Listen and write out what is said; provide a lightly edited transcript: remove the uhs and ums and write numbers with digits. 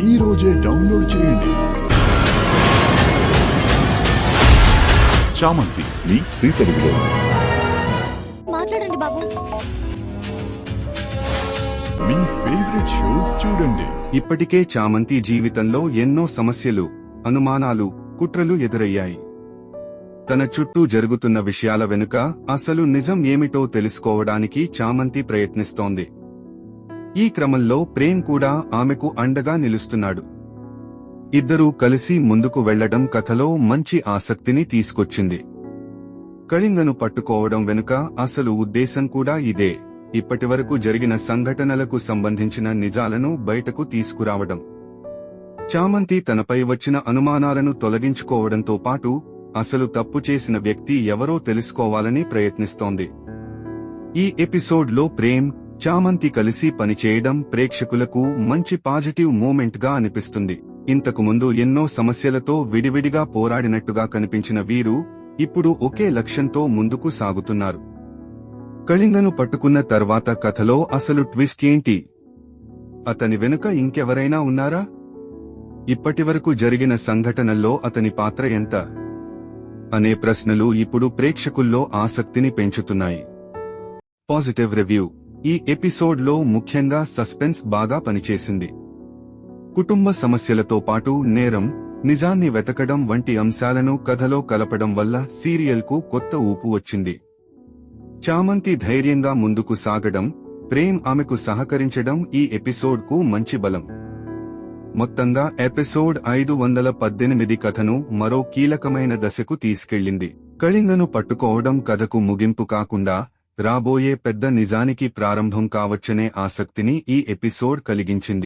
ఈ రోజే డౌన్లోడ్ చేయండి. చామంతి మీ సీ తెలుగులో. మాట్లాడండి బాబు. మీ ఫేవరెట్ షోస్ చూడండి. ఇప్పటికే చామంతి జీవితంలో ఎన్నో సమస్యలు, అనుమానాలు, కుట్రలు ఎదురయ్యాయి. తన చుట్టూ జరుగుతున్న విషయాల వెనుక అసలు నిజం ఏమిటో తెలుసుకోవడానికి చామంతి ప్రయత్నిస్తోంది. ఈ క్రమంలో ప్రేమ్ కూడా ఆమెకు అండగా నిలుస్తున్నాడు. ఇద్దరూ కలిసి ముందుకు వెళ్లడం కథలో మంచి ఆసక్తిని తీసుకొచ్చింది. కళింగను పట్టుకోవడం వెనుక అసలు ఉద్దేశం కూడా ఇదే. ఇప్పటివరకు జరిగిన సంఘటనలకు సంబంధించిన నిజాలను బయటకు తీసుకురావడం. చామంతి తనపై వచ్చిన అనుమానాలను తొలగించుకోవడంతో పాటు అసలు తప్పు చేసిన వ్యక్తి ఎవరో తెలుసుకోవాలని ప్రయత్నిస్తోంది. ఈ ఎపిసోడ్లో ప్రేమ్, చామంతి కలిసి పనిచేయడం ప్రేక్షకులకు మంచి పాజిటివ్ మూమెంట్ గా అనిపిస్తుంది. ఇంతకుముందు ఎన్నో సమస్యలతో విడివిడిగా పోరాడినట్టుగా కనిపించిన వీరు ఇప్పుడు ఒకే లక్ష్యంతో ముందుకు సాగుతున్నారు. కళింగను పట్టుకున్న తర్వాత కథలో అసలు ట్విస్ట్ ఏంటి? అతని వెనుక ఇంకెవరైనా ఉన్నారా? ఇప్పటివరకు జరిగిన సంఘటనల్లో అతని పాత్ర ఎంత అనే ప్రశ్నలు ఇప్పుడు ప్రేక్షకుల్లో ఆసక్తిని పెంచుతున్నాయి. Positive review. ఈ ఎపిసోడ్లో ముఖ్యంగా సస్పెన్స్ బాగా పనిచేసింది. కుటుంబ సమస్యలతో పాటు నేరం, నిజాన్ని వెతకడం వంటి అంశాలను కథలో కలపడం వల్ల సీరియల్కు కొత్త ఊపు వచ్చింది. చామంతి ధైర్యంగా ముందుకు సాగడం, ప్రేమ్ ఆమెకు సహకరించడం ఈ ఎపిసోడ్కు మంచి బలం. మొత్తంగా ఎపిసోడ్ 518 కథను మరో కీలకమైన దశకు తీసుకెళ్లింది. కళింగను పట్టుకోవడం కథకు ముగింపు కాకుండా రాబోయే పెద్ద నిజానికి ప్రారంభం కావచ్చనే ఆసక్తిని ఈ ఎపిసోడ్ కలిగించింది.